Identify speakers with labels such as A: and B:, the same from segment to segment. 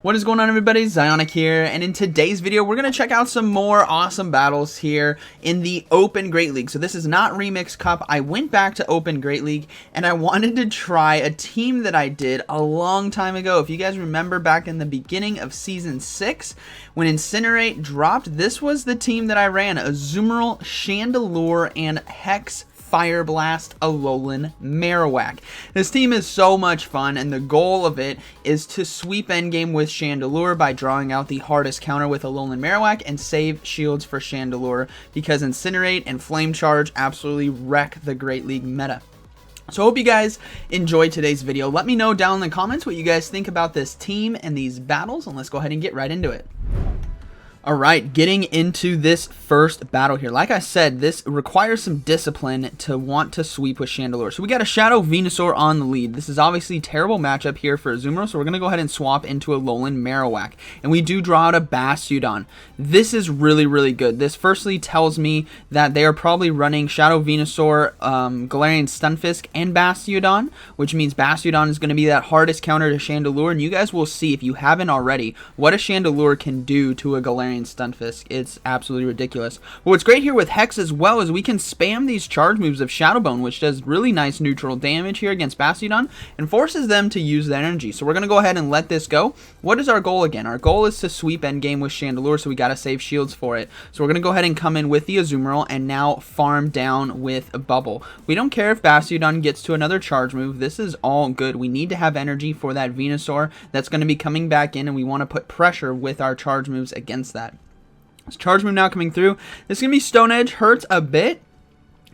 A: What is going on, everybody? ZyoniK here, and in today's video we're going to check out some more awesome battles here in the Open Great League. So this is not Remix Cup. I went back to Open Great League and I wanted to try a team that I did a long time ago. If you guys remember back in the beginning of Season 6 when Incinerate dropped, this was the team that I ran. Azumarill, Chandelure, and Hex Fire Blast Alolan Marowak. This team is so much fun, and the goal of it is to sweep endgame with Chandelure by drawing out the hardest counter with Alolan Marowak and save shields for Chandelure, because Incinerate and Flame Charge absolutely wreck the Great League meta. So I hope you guys enjoyed today's video. Let me know down in the comments what you guys think about this team and these battles, and let's go ahead and get right into it. Alright, getting into this first battle here. Like I said, this requires some discipline to want to sweep with Chandelure. So we got a Shadow Venusaur on the lead. This is obviously a terrible matchup here for Azumarill, so we're going to go ahead and swap into a Alolan Marowak. And we do draw out a Bastiodon. This is really, really good. This firstly tells me that they are probably running Shadow Venusaur, Galarian Stunfisk, and Bastiodon, which means Bastiodon is going to be that hardest counter to Chandelure. And you guys will see, if you haven't already, what a Chandelure can do to a Galarian Stunfisk. It's absolutely ridiculous. But what's great here with Hex as well is we can spam these charge moves of Shadow Bone, which does really nice neutral damage here against Bastiodon and forces them to use the energy. So we're going to go ahead and let this go. What is our goal again? Our goal is to sweep endgame with Chandelure, so we got to save shields for it. So we're going to go ahead and come in with the Azumarill and now farm down with a Bubble. We don't care if Bastiodon gets to another charge move. This is all good. We need to have energy for that Venusaur that's going to be coming back in, and we want to put pressure with our charge moves against that. This charge move now coming through. This is going to be Stone Edge. Hurts a bit,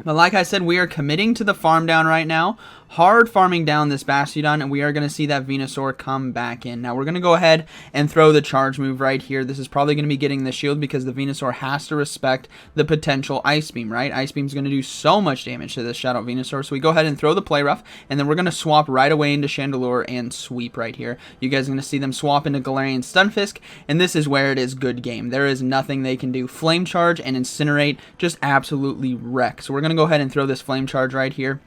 A: but like I said, we are committing to the farm down right now. Hard farming down this Bastiodon, and we are going to see that Venusaur come back in. Now we're going to go ahead and throw the charge move right here. This is probably going to be getting the shield because the Venusaur has to respect the potential Ice Beam, right? Ice Beam is going to do so much damage to this Shadow Venusaur, so we go ahead and throw the Play Rough, and then we're going to swap right away into Chandelure and sweep right here. You guys are going to see them swap into Galarian Stunfisk, and this is where it is good game. There is nothing they can do. Flame Charge and Incinerate just absolutely wreck. So we're going to go ahead and throw this Flame Charge right here.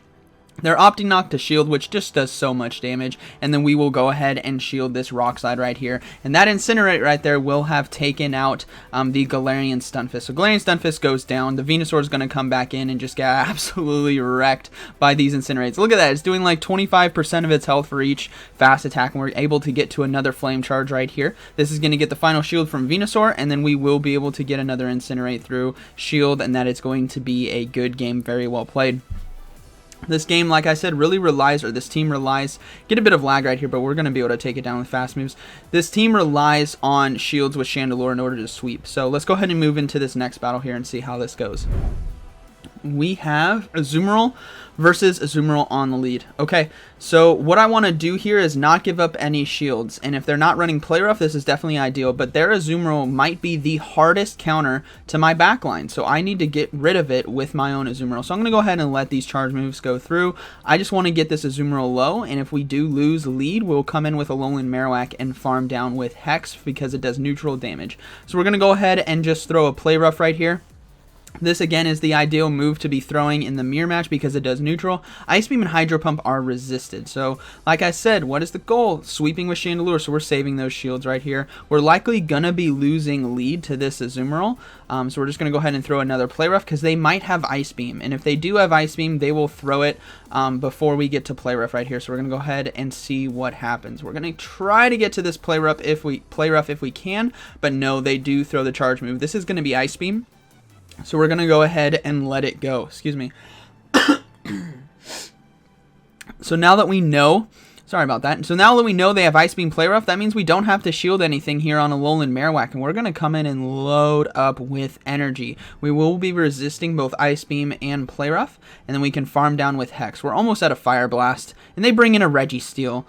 A: They're opting not to shield, which just does so much damage, and then we will go ahead and shield this Rock Slide right here, and that Incinerate right there will have taken out the Galarian Stunfisk. So Galarian Stunfisk goes down, the Venusaur is going to come back in and just get absolutely wrecked by these Incinerates. Look at that, it's doing like 25% of its health for each fast attack, and we're able to get to another Flame Charge right here. This is going to get the final shield from Venusaur, and then we will be able to get another Incinerate through shield, and that is going to be a good game, very well played. This game, like I said, really relies, or this team relies, get a bit of lag right here, but we're going to be able to take it down with fast moves. This team relies on shields with Chandelure in order to sweep. So let's go ahead and move into this next battle here and see how this goes. We have Azumarill versus Azumarill on the lead. Okay, so what I want to do here is not give up any shields, and if they're not running Play Rough, this is definitely ideal, but their Azumarill might be the hardest counter to my backline, so I need to get rid of it with my own Azumarill. So I'm going to go ahead and let these charge moves go through. I just want to get this Azumarill low, and if we do lose lead, we'll come in with Alolan Marowak and farm down with Hex because it does neutral damage. So we're going to go ahead and just throw a Play Rough right here. This again is the ideal move to be throwing in the mirror match because it does neutral. Ice Beam and Hydro Pump are resisted. So like I said, what is the goal? Sweeping with Chandelure, so we're saving those shields right here. We're likely going to be losing lead to this Azumarill. So we're just going to go ahead and throw another Play Rough because they might have Ice Beam. And if they do have Ice Beam, they will throw it before we get to Play Rough right here. So we're going to go ahead and see what happens. We're going to try to get to this Play Rough if we can. But no, they do throw the charge move. This is going to be Ice Beam. So we're going to go ahead and let it go. Excuse me. So now that we know, sorry about that. So now that we know they have Ice Beam Play Rough, that means we don't have to shield anything here on Alolan Marowak, and we're going to come in and load up with energy. We will be resisting both Ice Beam and Play Rough, and then we can farm down with Hex. We're almost at a Fire Blast, and they bring in a Registeel.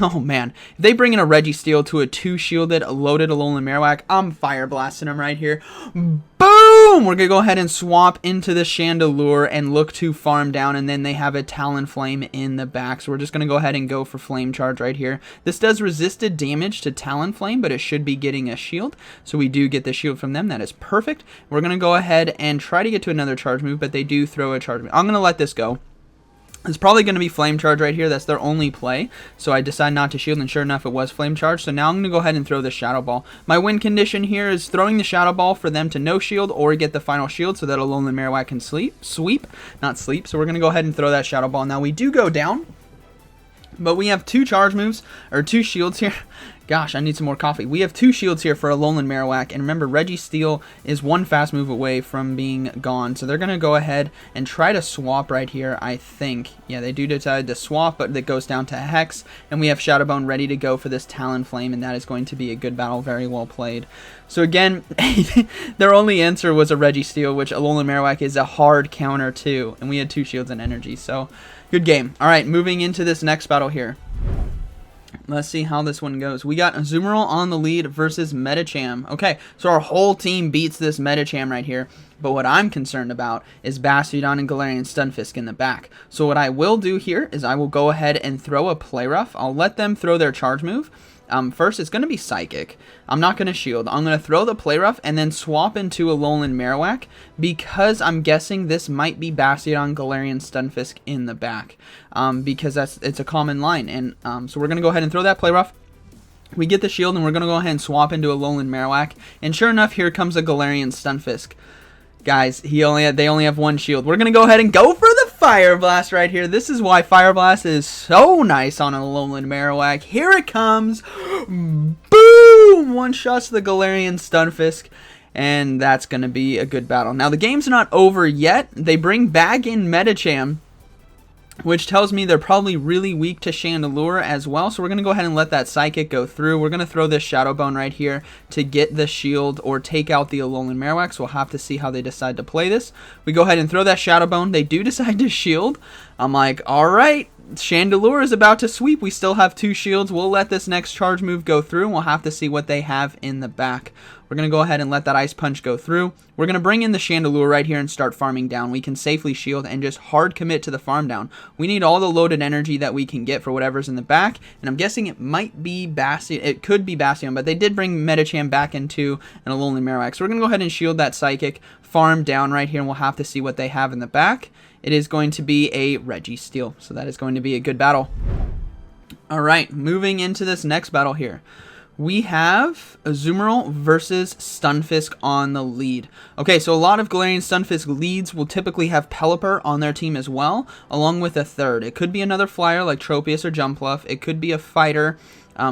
A: Oh man, if they bring in a Registeel to a 2-shielded, loaded Alolan Marowak, I'm Fire Blasting them right here. Boom! We're going to go ahead and swap into the Chandelure and look to farm down, and then they have a Talonflame in the back. So we're just going to go ahead and go for Flame Charge right here. This does resisted damage to Talonflame, but it should be getting a shield. So we do get the shield from them. That is perfect. We're going to go ahead and try to get to another charge move, but they do throw a charge move. I'm going to let this go. It's probably going to be Flame Charge right here. That's their only play. So I decide not to shield, and sure enough, it was Flame Charge. So now I'm going to go ahead and throw the Shadow Ball. My win condition here is throwing the Shadow Ball for them to no shield or get the final shield so that Alolan Marowak can sweep. Not sleep. So we're going to go ahead and throw that Shadow Ball. Now we do go down, but we have 2 charge moves, or 2 shields here. Gosh, I need some more coffee. We have 2 shields here for Alolan Marowak, and remember, Registeel is 1 fast move away from being gone, so they're going to go ahead and try to swap right here, I think. Yeah, they do decide to swap, but it goes down to Hex, and we have Shadow Bone ready to go for this Talonflame, and that is going to be a good battle, very well played. So again, their only answer was a Registeel, which Alolan Marowak is a hard counter too, and we had 2 shields and energy, so good game. Alright, moving into this next battle here. Let's see how this one goes. We got Azumarill on the lead versus Medicham. Okay, so our whole team beats this Medicham right here. But what I'm concerned about is Bastiodon and Galarian Stunfisk in the back. So what I will do here is I will go ahead and throw a Play Rough. I'll let them throw their charge move. First, it's going to be Psychic. I'm not going to shield. I'm going to throw the Play Rough and then swap into Alolan Marowak because I'm guessing this might be Bastiodon, Galarian, Stunfisk in the back because it's a common line. And so we're going to go ahead and throw that Play Rough. We get the shield and we're going to go ahead and swap into Alolan Marowak. And sure enough, here comes a Galarian Stunfisk. Guys, they only have 1 shield. We're going to go ahead and go for the Fire Blast right here. This is why Fire Blast is so nice on Alolan Marowak. Here it comes. Boom! 1 shot to the Galarian Stunfisk. And that's going to be a good battle. Now, the game's not over yet. They bring back in Medicham, which tells me they're probably really weak to Chandelure as well. So we're going to go ahead and let that Psychic go through. We're going to throw this Shadow Bone right here to get the shield or take out the Alolan Marowak. So we'll have to see how they decide to play this. We go ahead and throw that Shadow Bone. They do decide to shield. I'm like, all right, Chandelure is about to sweep. We still have 2 shields. We'll let this next charge move go through, and we'll have to see what they have in the back. We're going to go ahead and let that Ice Punch go through. We're going to bring in the Chandelure right here and start farming down. We can safely shield and just hard commit to the farm down. We need all the loaded energy that we can get for whatever's in the back, and I'm guessing it might be Bastion. It could be Bastion, but they did bring Medicham back into an Alolan Marowak. So we're going to go ahead and shield that Psychic, farm down right here, and we'll have to see what they have in the back. It is going to be a Registeel, so that is going to be a good battle. Alright, moving into this next battle here. We have Azumarill versus Stunfisk on the lead. Okay, so a lot of Galarian Stunfisk leads will typically have Pelliper on their team as well, along with a third. It could be another flyer like Tropius or Jumpluff. It could be a fighter.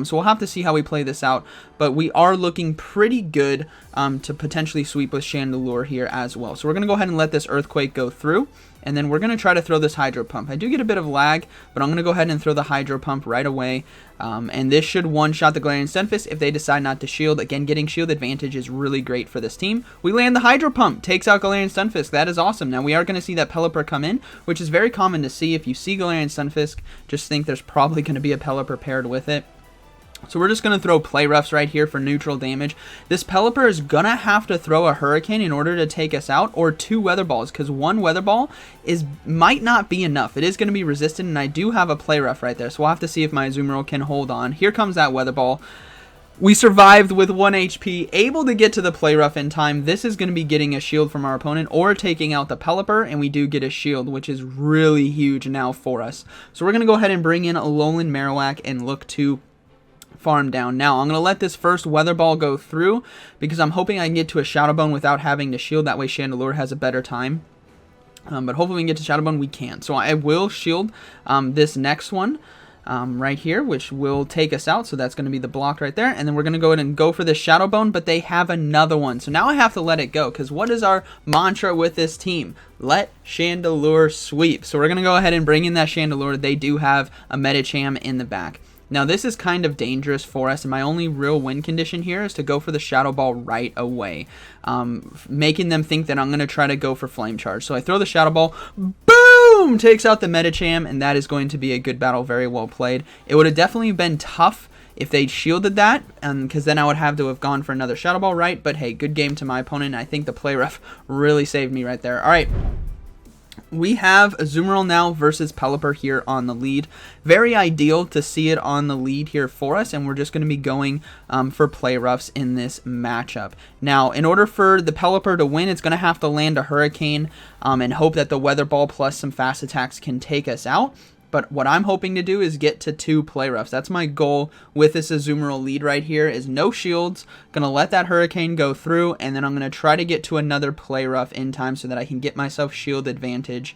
A: So we'll have to see how we play this out. But we are looking pretty good to potentially sweep with Chandelure here as well. So we're going to go ahead and let this Earthquake go through. And then we're going to try to throw this Hydro Pump. I do get a bit of lag, but I'm going to go ahead and throw the Hydro Pump right away. And this should one-shot the Galarian Stunfisk if they decide not to shield. Again, getting shield advantage is really great for this team. We land the Hydro Pump. Takes out Galarian Stunfisk. That is awesome. Now, we are going to see that Pelliper come in, which is very common to see. If you see Galarian Stunfisk, just think there's probably going to be a Pelliper paired with it. So we're just going to throw Play Roughs right here for neutral damage. This Pelliper is going to have to throw a Hurricane in order to take us out, or 2 Weather Balls, because 1 Weather Ball might not be enough. It is going to be resistant, and I do have a Play Rough right there, so we'll have to see if my Azumarill can hold on. Here comes that Weather Ball. We survived with 1 HP, able to get to the Play Rough in time. This is going to be getting a shield from our opponent or taking out the Pelliper, and we do get a shield, which is really huge now for us. So we're going to go ahead and bring in Alolan Marowak and look to farm down. Now, I'm going to let this first Weather Ball go through because I'm hoping I can get to a Shadow Bone without having to shield. That way Chandelure has a better time. But hopefully we can get to Shadow Bone. We can. So I will shield this next one right here, which will take us out. So that's going to be the block right there. And then we're going to go ahead and go for this Shadow Bone, but they have another one. So now I have to let it go because what is our mantra with this team? Let Chandelure sweep. So we're going to go ahead and bring in that Chandelure. They do have a Medicham in the back. Now, this is kind of dangerous for us, and my only real win condition here is to go for the Shadow Ball right away, making them think that I'm going to try to go for Flame Charge. So I throw the Shadow Ball, boom, takes out the Medicham, and that is going to be a good battle, very well played. It would have definitely been tough if they'd shielded that, because then I would have to have gone for another Shadow Ball, right? But hey, good game to my opponent. I think the Play Rough really saved me right there. All right. We have Azumarill now versus Pelliper here on the lead. Very ideal to see it on the lead here for us, and we're just going to be going for play roughs in this matchup. Now, in order for the Pelliper to win, it's going to have to land a Hurricane and hope that the Weather Ball plus some fast attacks can take us out. But what I'm hoping to do is get to 2 play roughs. That's my goal with this Azumarill lead right here, is no shields. Going to let that Hurricane go through, and then I'm going to try to get to another play rough in time so that I can get myself shield advantage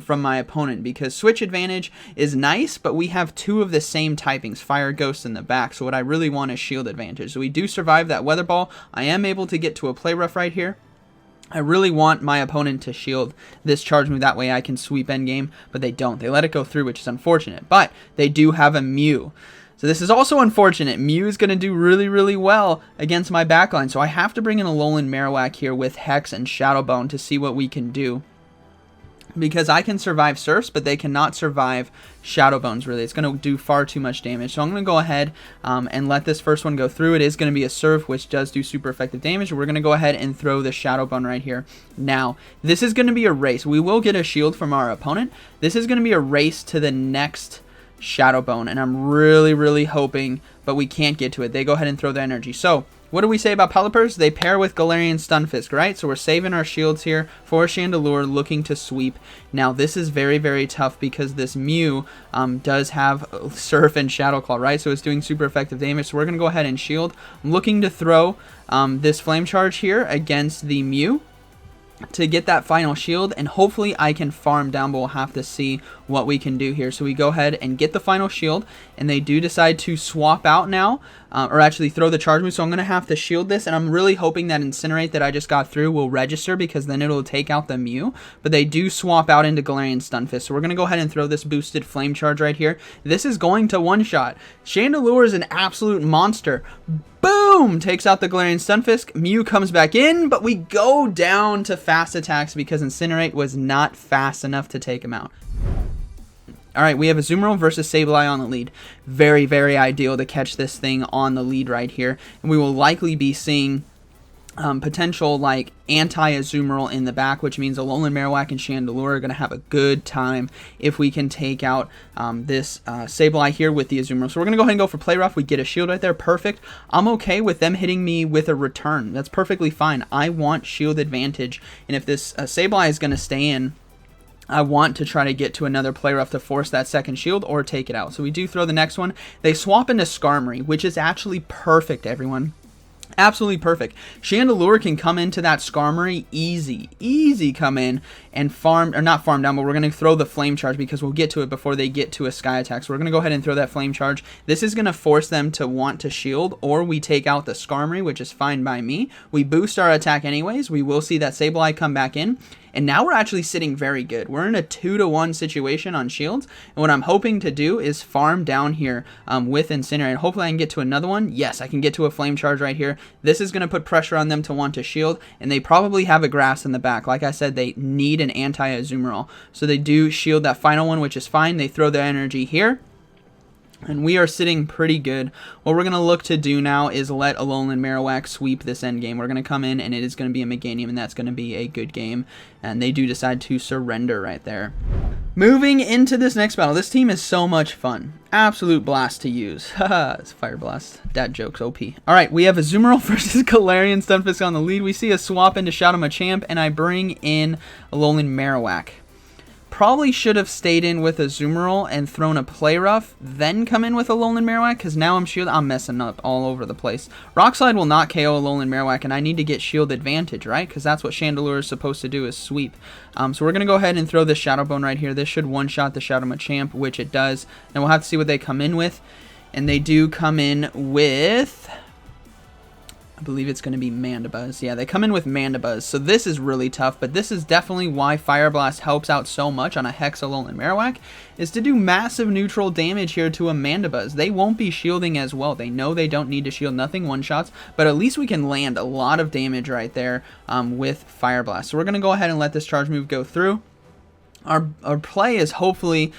A: from my opponent. Because switch advantage is nice, but we have 2 of the same typings, Fire Ghost in the back. So what I really want is shield advantage. So we do survive that Weather Ball. I am able to get to a play rough right here. I really want my opponent to shield this charge move, that way I can sweep endgame, but they don't. They let it go through, which is unfortunate, but they do have a Mew. So this is also unfortunate. Mew is going to do really, really well against my backline, so I have to bring in Alolan Marowak here with Hex and Shadow Bone to see what we can do. Because I can survive Surfs, but they cannot survive Shadow Bones, really. It's going to do far too much damage. So I'm going to go ahead and let this first one go through. It is going to be a Surf, which does do super effective damage. We're going to go ahead and throw the Shadow Bone right here. Now, this is going to be a race. We will get a shield from our opponent. This is going to be a race to the next Shadow Bone, and I'm really, really hoping, but we can't get to it. They go ahead and throw their energy. So, what do we say about Pellipers? They pair with Galarian Stunfisk, right? So we're saving our shields here for Chandelure, looking to sweep. Now, this is very, very tough because this Mew does have Surf and Shadow Claw, right? So it's doing super effective damage. So we're going to go ahead and shield. I'm looking to throw this Flame Charge here against the Mew to get that final shield, and hopefully I can farm down, but we'll have to see what we can do here. So we go ahead and get the final shield, and they do decide to swap out now, or actually throw the charge move. So I'm going to have to shield this, and I'm really hoping that Incinerate that I just got through will register, because then it'll take out the Mew. But they do swap out into Galarian Stunfisk. So we're going to go ahead and throw this boosted Flame Charge right here. This is going to one-shot. Chandelure is an absolute monster. Boom! Takes out the Galarian Stunfisk. Mew comes back in, but we go down to fast attacks because Incinerate was not fast enough to take him out. Alright, we have Azumarill versus Sableye on the lead. Very, very ideal to catch this thing on the lead right here. And we will likely be seeing potential like anti-Azumarill in the back, which means Alolan Marowak and Chandelure are going to have a good time if we can take out this Sableye here with the Azumarill. So we're going to go ahead and go for Play Rough. We get a shield right there. Perfect. I'm okay with them hitting me with a return. That's perfectly fine. I want shield advantage, and if this Sableye is going to stay in, I want to try to get to another Play Rough to force that second shield or take it out. So we do throw the next one. They swap into Skarmory, which is actually perfect, everyone. Absolutely perfect. Chandelure can come into that Skarmory easy come in and farm, or not farm down, but we're going to throw the Flame Charge because we'll get to it before they get to a Sky Attack. So we're going to go ahead and throw that Flame Charge. This is going to force them to want to shield, or we take out the Skarmory, which is fine by me. We boost our attack anyways. We will see that Sableye come back in. And now we're actually sitting very good. We're in a 2-to-1 situation on shields. And what I'm hoping to do is farm down here with Incinerate. Hopefully I can get to another one. Yes, I can get to a Flame Charge right here. This is going to put pressure on them to want to shield. And they probably have a Grass in the back. Like I said, they need an anti-Azumarill. So they do shield that final one, which is fine. They throw their energy here. And we are sitting pretty good. What we're going to look to do now is let Alolan Marowak sweep this end game. We're going to come in, and it is going to be a Meganium, and that's going to be a good game. And they do decide to surrender right there. Moving into this next battle, this team is so much fun. Absolute blast to use. Haha, it's Fire Blast. That joke's OP. Alright, we have Azumarill versus Galarian Stunfisk on the lead. We see a swap into Shadow Machamp, and I bring in Alolan Marowak. Probably should have stayed in with Azumarill and thrown a Play Rough, then come in with Alolan Marowak, because now I'm messing up all over the place. Rock Slide will not KO Alolan Marowak, and I need to get shield advantage, right? Because that's what Chandelure is supposed to do, is sweep. So we're going to go ahead and throw this Shadow Bone right here. This should one-shot the Shadow Machamp, which it does. And we'll have to see what they come in with. And they do come in with, I believe it's going to be Mandibuzz. Yeah, they come in with Mandibuzz. So this is really tough, but this is definitely why Fire Blast helps out so much on a Hex Alolan Marowak, is to do massive neutral damage here to a Mandibuzz. They won't be shielding as well. They know they don't need to shield, nothing one-shots, but at least we can land a lot of damage right there with Fire Blast. So we're going to go ahead and let this charge move go through. our play is hopefully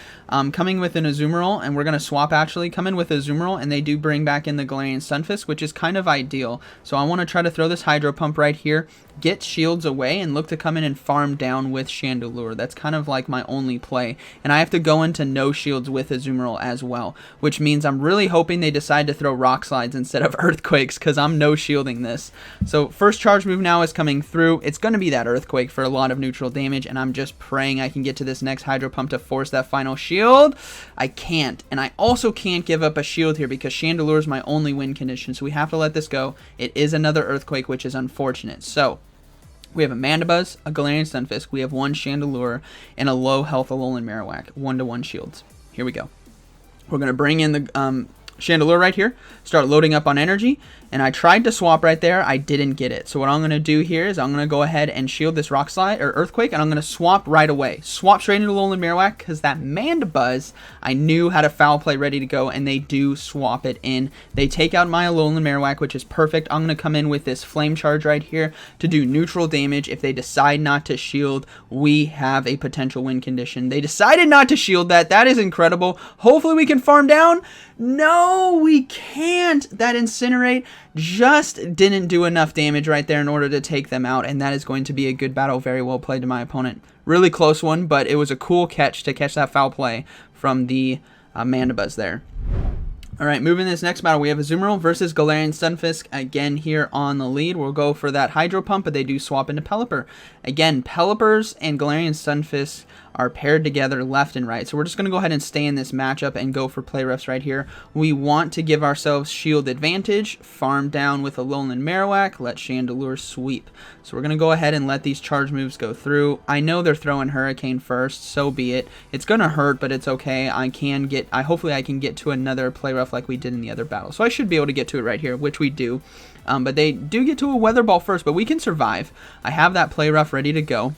A: coming with an Azumarill, and we're going to swap actually, come in with Azumarill, and they do bring back in the Galarian Stunfisk, which is kind of ideal. So I want to try to throw this Hydro Pump right here, get shields away, and look to come in and farm down with Chandelure. That's kind of like my only play. And I have to go into no shields with Azumarill as well, which means I'm really hoping they decide to throw Rock Slides instead of Earthquakes, because I'm no shielding this. So first charge move now is coming through. It's going to be that Earthquake for a lot of neutral damage, and I'm just praying I can get to this next Hydro Pump to force that final shield. I can't, and I also can't give up a shield here because Chandelure is my only win condition, so we have to let this go. It is another Earthquake, which is unfortunate. So we have a Mandibuzz, a Galarian Stunfisk, we have one Chandelure, and a low health Alolan Marowak, 1-to-1 shields. Here we go. We're going to bring in the Chandelure right here, start loading up on energy, and I tried to swap right there. I didn't get it. So what I'm going to do here is I'm going to go ahead and shield this Rock Slide or Earthquake, and I'm going to swap right away. Swap straight into Alolan Marowak because that Mandibuzz, I knew had a foul play ready to go, and they do swap it in. They take out my Alolan Marowak, which is perfect. I'm going to come in with this Flame Charge right here to do neutral damage. If they decide not to shield, we have a potential win condition. They decided not to shield that. That is incredible. Hopefully we can farm down. No, we can't. That Incinerate just didn't do enough damage right there in order to take them out, and that is going to be a good battle. Very well played to my opponent. Really close one, but it was a cool catch to catch that foul play from the Mandibuzz there. Alright, moving to this next battle, we have Azumarill versus Galarian Stunfisk. Again, here on the lead, we'll go for that Hydro Pump, but they do swap into Pelliper. Again, Pellipers and Galarian Stunfisk are paired together left and right. So we're just going to go ahead and stay in this matchup and go for play roughs right here. We want to give ourselves shield advantage, farm down with Alolan Marowak, let Chandelure sweep. So we're going to go ahead and let these charge moves go through. I know they're throwing Hurricane first, so be it. It's going to hurt, but it's okay. Hopefully I can get to another play rough like we did in the other battle. So I should be able to get to it right here, which we do. But they do get to a Weather Ball first, but we can survive. I have that play rough ready to go.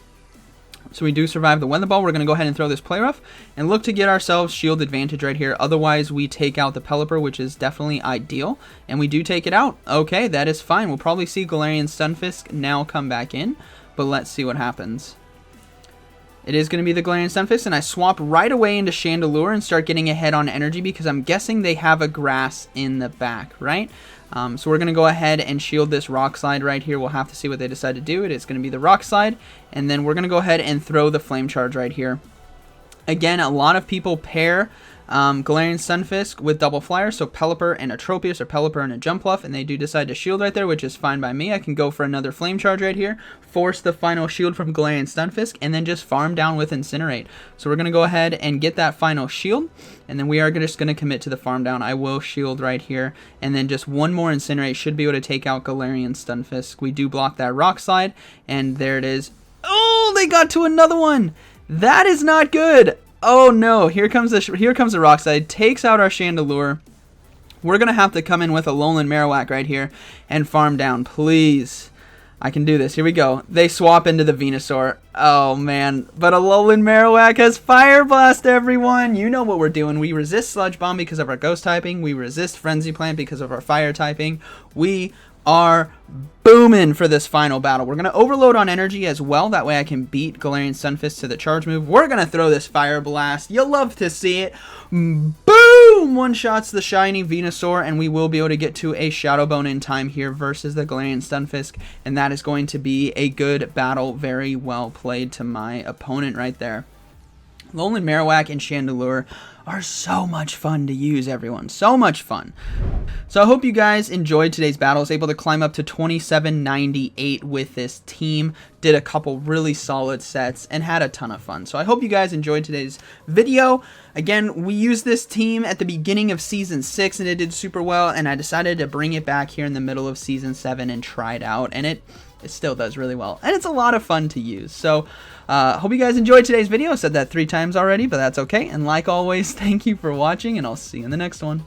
A: So we do survive the Weather Ball. We're going to go ahead and throw this play rough and look to get ourselves shield advantage right here. Otherwise, we take out the Pelliper, which is definitely ideal. And we do take it out. Okay, that is fine. We'll probably see Galarian Stunfisk now come back in. But let's see what happens. It is going to be the Galarian Stunfisk, and I swap right away into Chandelure and start getting ahead on energy because I'm guessing they have a grass in the back, right? So we're going to go ahead and shield this Rock Slide right here. We'll have to see what they decide to do. It is going to be the Rock Slide, and then we're going to go ahead and throw the Flame Charge right here. Again, a lot of people pair Galarian Stunfisk with Double Flyer, so Pelliper and a Tropius or Pelliper and a Jumpluff, and they do decide to shield right there, which is fine by me. I can go for another Flame Charge right here, force the final shield from Galarian Stunfisk, and then just farm down with Incinerate. So we're going to go ahead and get that final shield, and then we are just going to commit to the farm down. I will shield right here, and then just one more Incinerate should be able to take out Galarian Stunfisk. We do block that Rock Slide, and there it is. Oh, they got to another one! That is not good! Oh no, here comes the Rock Slide, takes out our Chandelure. We're going to have to come in with a Alolan Marowak right here and farm down, please. I can do this. Here we go. They swap into the Venusaur. Oh man, but Alolan Marowak has Fire Blast, everyone. You know what we're doing. We resist Sludge Bomb because of our Ghost typing. We resist Frenzy Plant because of our Fire typing. We are booming for this final battle. We're going to overload on energy as well. That way I can beat Galarian Stunfisk to the charge move. We're going to throw this Fire Blast. You'll love to see it. Boom! One-shots the shiny Venusaur, and we will be able to get to a Shadow Bone in time here versus the Galarian Stunfisk, and that is going to be a good battle. Very well played to my opponent right there. Alolan Marowak and Chandelure are so much fun to use, everyone. So much fun. So I hope you guys enjoyed today's battle. I was able to climb up to 2798 with this team. Did a couple really solid sets and had a ton of fun. So I hope you guys enjoyed today's video. Again, we used this team at the beginning of Season 6 and it did super well. And I decided to bring it back here in the middle of Season 7 and try it out. And it still does really well. And it's a lot of fun to use. So hope you guys enjoyed today's video. I said that 3 times already, but that's okay. And like always, thank you for watching, and I'll see you in the next one.